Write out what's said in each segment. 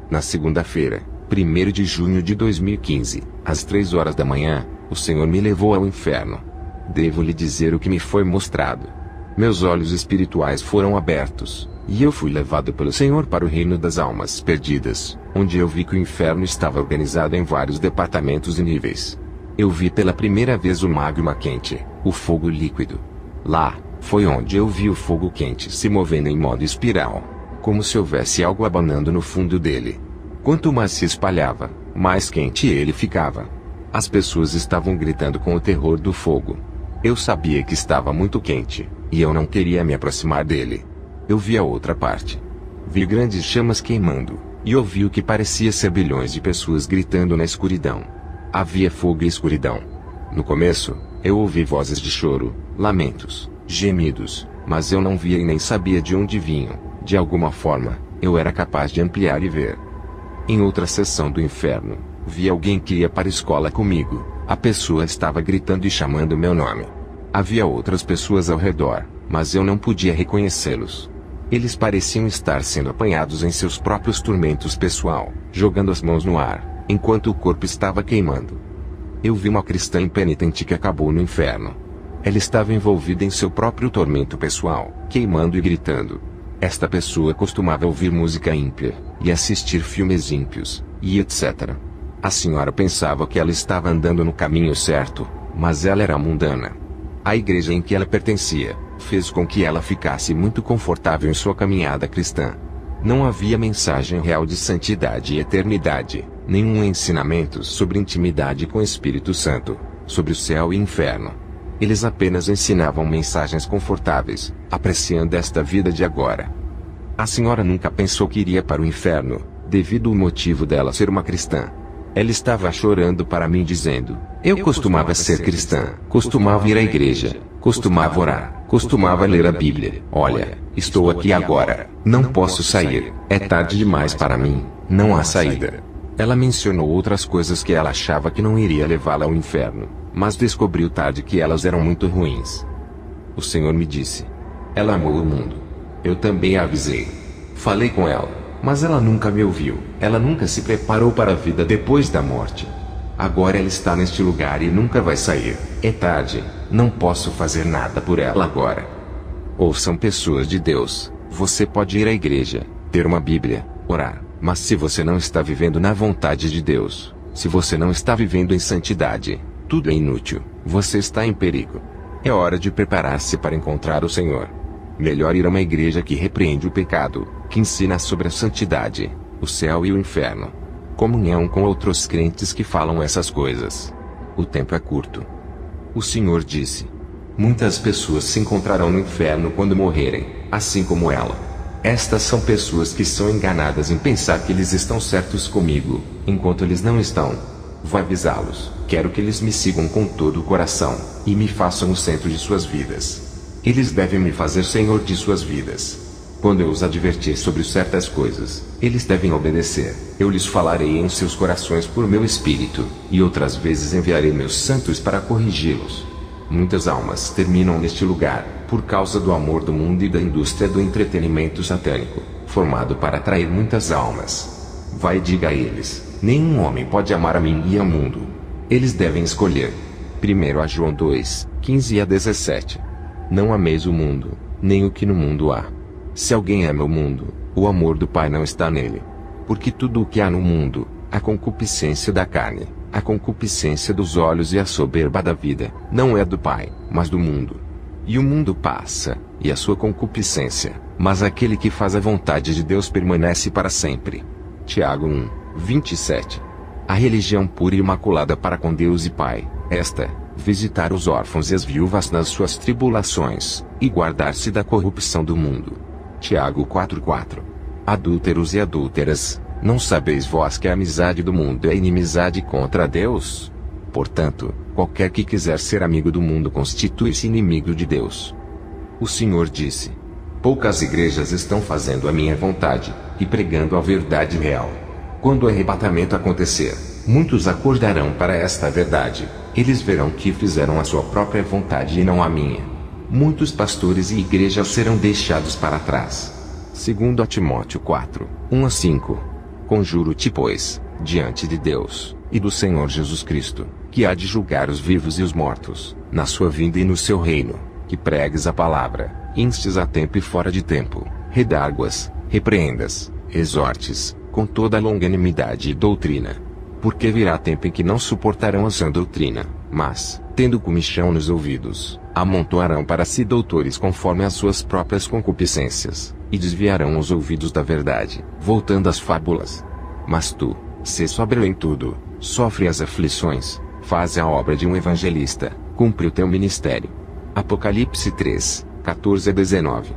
Na segunda-feira, 1º de junho de 2015, às 3 horas da manhã, o Senhor me levou ao inferno. Devo lhe dizer o que me foi mostrado. Meus olhos espirituais foram abertos, e eu fui levado pelo Senhor para o reino das almas perdidas, onde eu vi que o inferno estava organizado em vários departamentos e níveis. Eu vi pela primeira vez o magma quente, o fogo líquido. Lá, foi onde eu vi o fogo quente se movendo em modo espiral, como se houvesse algo abanando no fundo dele. Quanto mais se espalhava, mais quente ele ficava. As pessoas estavam gritando com o terror do fogo. Eu sabia que estava muito quente, e eu não queria me aproximar dele. Eu vi a outra parte. Vi grandes chamas queimando, e ouvi o que parecia ser bilhões de pessoas gritando na escuridão. Havia fogo e escuridão. No começo, eu ouvi vozes de choro, lamentos, gemidos, mas eu não via e nem sabia de onde vinham. De alguma forma, eu era capaz de ampliar e ver. Em outra seção do inferno, vi alguém que ia para a escola comigo. A pessoa estava gritando e chamando meu nome. Havia outras pessoas ao redor, mas eu não podia reconhecê-los. Eles pareciam estar sendo apanhados em seus próprios tormentos pessoal, jogando as mãos no ar, enquanto o corpo estava queimando. Eu vi uma cristã impenitente que acabou no inferno. Ela estava envolvida em seu próprio tormento pessoal, queimando e gritando. Esta pessoa costumava ouvir música ímpia, e assistir filmes ímpios, e etc. A senhora pensava que ela estava andando no caminho certo, mas ela era mundana. A igreja em que ela pertencia fez com que ela ficasse muito confortável em sua caminhada cristã. Não havia mensagem real de santidade e eternidade, nenhum ensinamento sobre intimidade com o Espírito Santo, sobre o céu e inferno. Eles apenas ensinavam mensagens confortáveis, apreciando esta vida de agora. A senhora nunca pensou que iria para o inferno, devido ao motivo dela ser uma cristã. Ela estava chorando para mim dizendo: eu costumava ser cristã, costumava ir à igreja, costumava orar, costumava ler a Bíblia. Olha, estou aqui agora, não posso sair, é tarde demais para mim, não há saída. Ela mencionou outras coisas que ela achava que não iria levá-la ao inferno, mas descobriu tarde que elas eram muito ruins. O Senhor me disse: ela amou o mundo. Eu também a avisei. Falei com ela, mas ela nunca me ouviu. Ela nunca se preparou para a vida depois da morte. Agora ela está neste lugar e nunca vai sair. É tarde, não posso fazer nada por ela agora. Ouçam, pessoas de Deus, você pode ir à igreja, ter uma Bíblia, orar, mas se você não está vivendo na vontade de Deus, se você não está vivendo em santidade, tudo é inútil, você está em perigo. É hora de preparar-se para encontrar o Senhor. Melhor ir a uma igreja que repreende o pecado, que ensina sobre a santidade, o céu e o inferno. Comunhão com outros crentes que falam essas coisas. O tempo é curto. O Senhor disse: muitas pessoas se encontrarão no inferno quando morrerem, assim como ela. Estas são pessoas que são enganadas em pensar que eles estão certos comigo, enquanto eles não estão. Vou avisá-los. Quero que eles me sigam com todo o coração, e me façam o centro de suas vidas. Eles devem me fazer senhor de suas vidas. Quando eu os advertir sobre certas coisas, eles devem obedecer. Eu lhes falarei em seus corações por meu espírito, e outras vezes enviarei meus santos para corrigi-los. Muitas almas terminam neste lugar, por causa do amor do mundo e da indústria do entretenimento satânico, formado para atrair muitas almas. Vai e diga a eles: nenhum homem pode amar a mim e ao mundo. Eles devem escolher. 1 João 2, 15 a 17. Não ameis o mundo, nem o que no mundo há. Se alguém ama o mundo, o amor do Pai não está nele. Porque tudo o que há no mundo, a concupiscência da carne, a concupiscência dos olhos e a soberba da vida, não é do Pai, mas do mundo. E o mundo passa, e a sua concupiscência, mas aquele que faz a vontade de Deus permanece para sempre. Tiago 1, 27. A religião pura e imaculada para com Deus e Pai, esta: visitar os órfãos e as viúvas nas suas tribulações, e guardar-se da corrupção do mundo. Tiago 4:4. Adúlteros e adúlteras, não sabeis vós que a amizade do mundo é inimizade contra Deus? Portanto, qualquer que quiser ser amigo do mundo constitui-se inimigo de Deus. O Senhor disse: poucas igrejas estão fazendo a minha vontade, e pregando a verdade real. Quando o arrebatamento acontecer, muitos acordarão para esta verdade. Eles verão que fizeram a sua própria vontade e não a minha. Muitos pastores e igrejas serão deixados para trás. 2 Timóteo 4, 1 a 5. Conjuro-te, pois, diante de Deus, e do Senhor Jesus Cristo, que há de julgar os vivos e os mortos, na sua vinda e no seu reino, que pregues a palavra, instes a tempo e fora de tempo, redarguas, repreendas, exortes, com toda a longanimidade e doutrina. Porque virá tempo em que não suportarão a sã doutrina, mas, tendo comichão nos ouvidos, amontoarão para si doutores conforme as suas próprias concupiscências, e desviarão os ouvidos da verdade, voltando às fábulas. Mas tu, sê sóbrio em tudo, sofre as aflições, faz a obra de um evangelista, cumpre o teu ministério. Apocalipse 3, 14 a 19.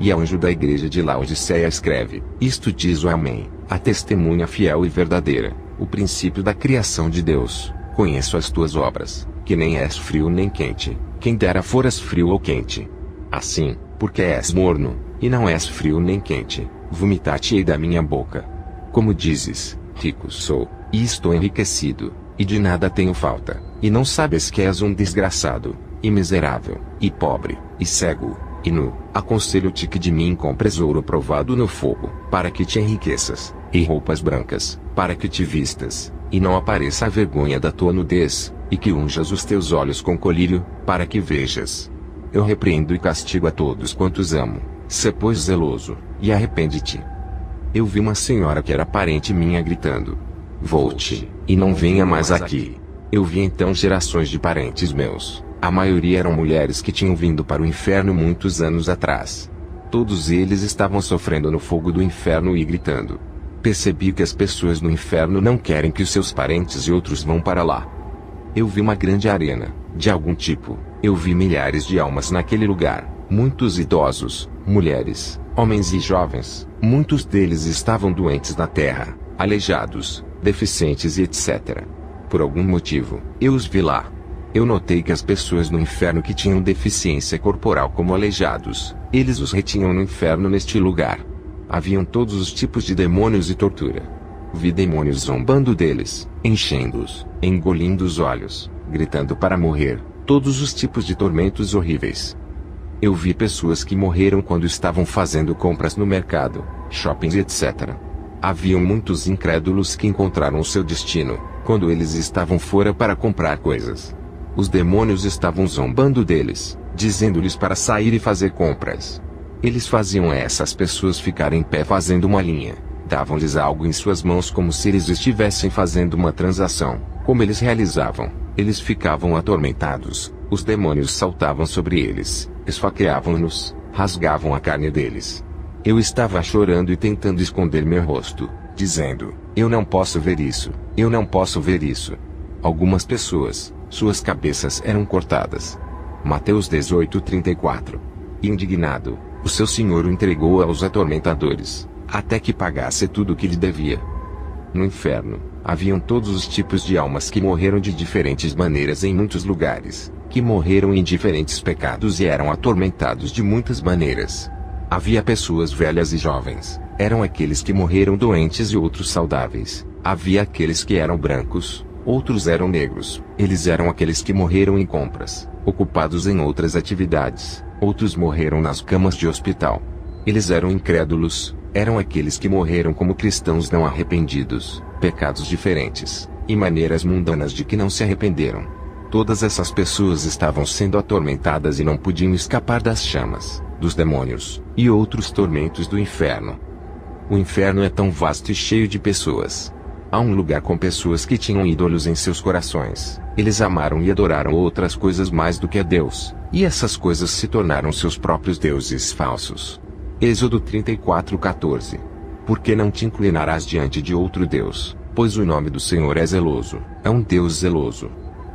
E ao anjo da igreja de Laodiceia escreve: Isto diz o Amém, a testemunha fiel e verdadeira, o princípio da criação de Deus. Conheço as tuas obras, que nem és frio nem quente, quem dera foras frio ou quente. Assim, porque és morno, e não és frio nem quente, vomitar-te-ei da minha boca. Como dizes, rico sou, e estou enriquecido, e de nada tenho falta, e não sabes que és um desgraçado, e miserável, e pobre, e cego, e nu. Aconselho-te que de mim compres ouro provado no fogo, para que te enriqueças, e roupas brancas, para que te vistas, e não apareça a vergonha da tua nudez, e que unjas os teus olhos com colírio, para que vejas. Eu repreendo e castigo a todos quantos amo. Sê pois zeloso, e arrepende-te. Eu vi uma senhora que era parente minha gritando: Volte, e não venha mais aqui. Eu vi então gerações de parentes meus. A maioria eram mulheres que tinham vindo para o inferno muitos anos atrás. Todos eles estavam sofrendo no fogo do inferno e gritando. Percebi que as pessoas no inferno não querem que os seus parentes e outros vão para lá. Eu vi uma grande arena, de algum tipo. Eu vi milhares de almas naquele lugar, muitos idosos, mulheres, homens e jovens. Muitos deles estavam doentes na terra, aleijados, deficientes e etc. Por algum motivo, eu os vi lá. Eu notei que as pessoas no inferno que tinham deficiência corporal como aleijados, eles os retinham no inferno neste lugar. Haviam todos os tipos de demônios e tortura. Vi demônios zombando deles, enchendo-os, engolindo os olhos, gritando para morrer, todos os tipos de tormentos horríveis. Eu vi pessoas que morreram quando estavam fazendo compras no mercado, shoppings etc. Haviam muitos incrédulos que encontraram o seu destino, quando eles estavam fora para comprar coisas. Os demônios estavam zombando deles, dizendo-lhes para sair e fazer compras. Eles faziam essas pessoas ficarem em pé fazendo uma linha, davam-lhes algo em suas mãos como se eles estivessem fazendo uma transação. Como eles realizavam, eles ficavam atormentados, os demônios saltavam sobre eles, esfaqueavam-nos, rasgavam a carne deles. Eu estava chorando e tentando esconder meu rosto, dizendo: Eu não posso ver isso, eu não posso ver isso. Algumas pessoas, suas cabeças eram cortadas. Mateus 18:34. Indignado, o seu senhor o entregou aos atormentadores, até que pagasse tudo o que lhe devia. No inferno, haviam todos os tipos de almas que morreram de diferentes maneiras em muitos lugares, que morreram em diferentes pecados e eram atormentados de muitas maneiras. Havia pessoas velhas e jovens, eram aqueles que morreram doentes e outros saudáveis. Havia aqueles que eram brancos, outros eram negros. Eles eram aqueles que morreram em compras, ocupados em outras atividades. Outros morreram nas camas de hospital. Eles eram incrédulos, eram aqueles que morreram como cristãos não arrependidos, pecados diferentes, e maneiras mundanas de que não se arrependeram. Todas essas pessoas estavam sendo atormentadas e não podiam escapar das chamas, dos demônios, e outros tormentos do inferno. O inferno é tão vasto e cheio de pessoas. Há um lugar com pessoas que tinham ídolos em seus corações. Eles amaram e adoraram outras coisas mais do que a Deus, e essas coisas se tornaram seus próprios deuses falsos. Êxodo 34:14. Porque não te inclinarás diante de outro Deus, pois o nome do Senhor é zeloso, é um Deus zeloso.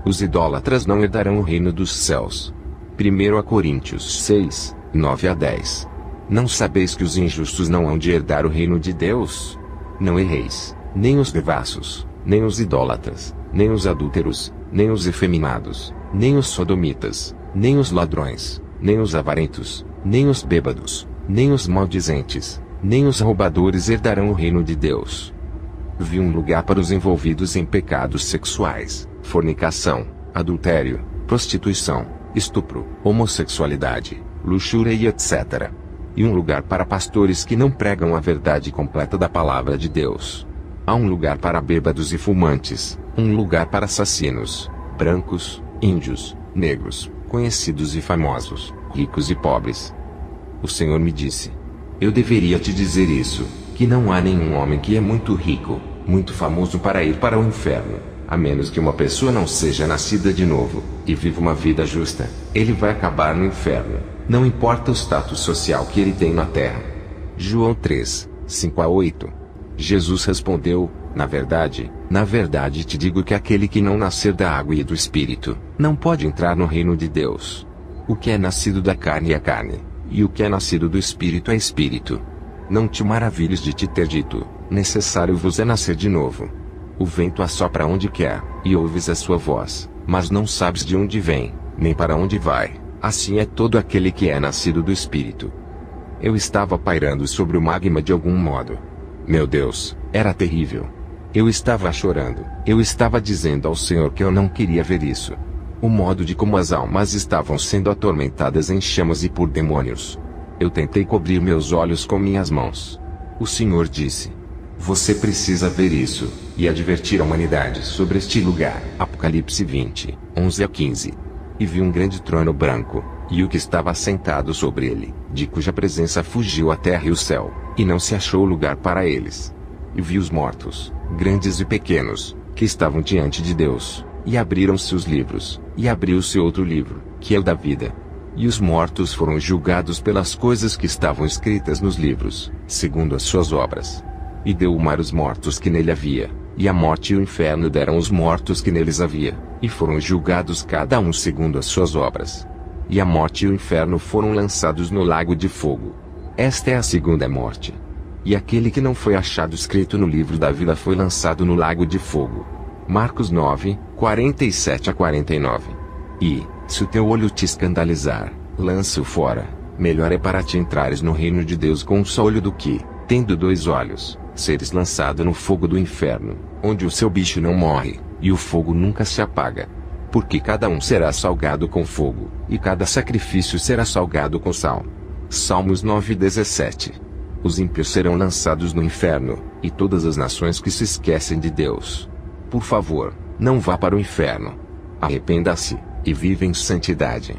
Os idólatras não herdarão o reino dos céus. 1 Coríntios 6, 9-10. Não sabeis que os injustos não hão de herdar o reino de Deus? Não erreis, nem os devassos, nem os idólatras, nem os adúlteros, nem os efeminados, nem os sodomitas, nem os ladrões, nem os avarentos, nem os bêbados, nem os maldizentes, nem os roubadores herdarão o reino de Deus. Vi um lugar para os envolvidos em pecados sexuais, fornicação, adultério, prostituição, estupro, homossexualidade, luxúria e etc. E um lugar para pastores que não pregam a verdade completa da palavra de Deus. Há um lugar para bêbados e fumantes, um lugar para assassinos, brancos, índios, negros, conhecidos e famosos, ricos e pobres. O Senhor me disse: eu deveria te dizer isso, que não há nenhum homem que é muito rico, muito famoso para ir para o inferno, a menos que uma pessoa não seja nascida de novo, e viva uma vida justa. Ele vai acabar no inferno, não importa o status social que ele tem na terra. João 3, 5-8. Jesus respondeu: na verdade te digo que aquele que não nascer da água e do Espírito, não pode entrar no reino de Deus. O que é nascido da carne é carne, e o que é nascido do Espírito é Espírito. Não te maravilhes de te ter dito: necessário vos é nascer de novo. O vento assopra onde quer, e ouves a sua voz, mas não sabes de onde vem, nem para onde vai. Assim é todo aquele que é nascido do Espírito. Eu estava pairando sobre o magma de algum modo. Meu Deus, era terrível. Eu estava chorando. Eu estava dizendo ao Senhor que eu não queria ver isso. O modo de como as almas estavam sendo atormentadas em chamas e por demônios. Eu tentei cobrir meus olhos com minhas mãos. O Senhor disse: você precisa ver isso, e advertir a humanidade sobre este lugar. Apocalipse 20, 11-15. E vi um grande trono branco, e o que estava sentado sobre ele, de cuja presença fugiu a terra e o céu, e não se achou lugar para eles. E vi os mortos, grandes e pequenos, que estavam diante de Deus, e abriram-se os livros, e abriu-se outro livro, que é o da vida. E os mortos foram julgados pelas coisas que estavam escritas nos livros, segundo as suas obras. E deu o mar os mortos que nele havia, e a morte e o inferno deram os mortos que neles havia, e foram julgados cada um segundo as suas obras. E a morte e o inferno foram lançados no lago de fogo. Esta é a segunda morte. E aquele que não foi achado escrito no livro da vida foi lançado no lago de fogo. Marcos 9, 47-49. E, se o teu olho te escandalizar, lança-o fora. Melhor é para ti entrares no reino de Deus com um só olho do que, tendo 2 olhos, seres lançado no fogo do inferno, onde o seu bicho não morre, e o fogo nunca se apaga. Porque cada um será salgado com fogo, e cada sacrifício será salgado com sal. Salmos 9:17. Os ímpios serão lançados no inferno, e todas as nações que se esquecem de Deus. Por favor, não vá para o inferno. Arrependa-se, e viva em santidade.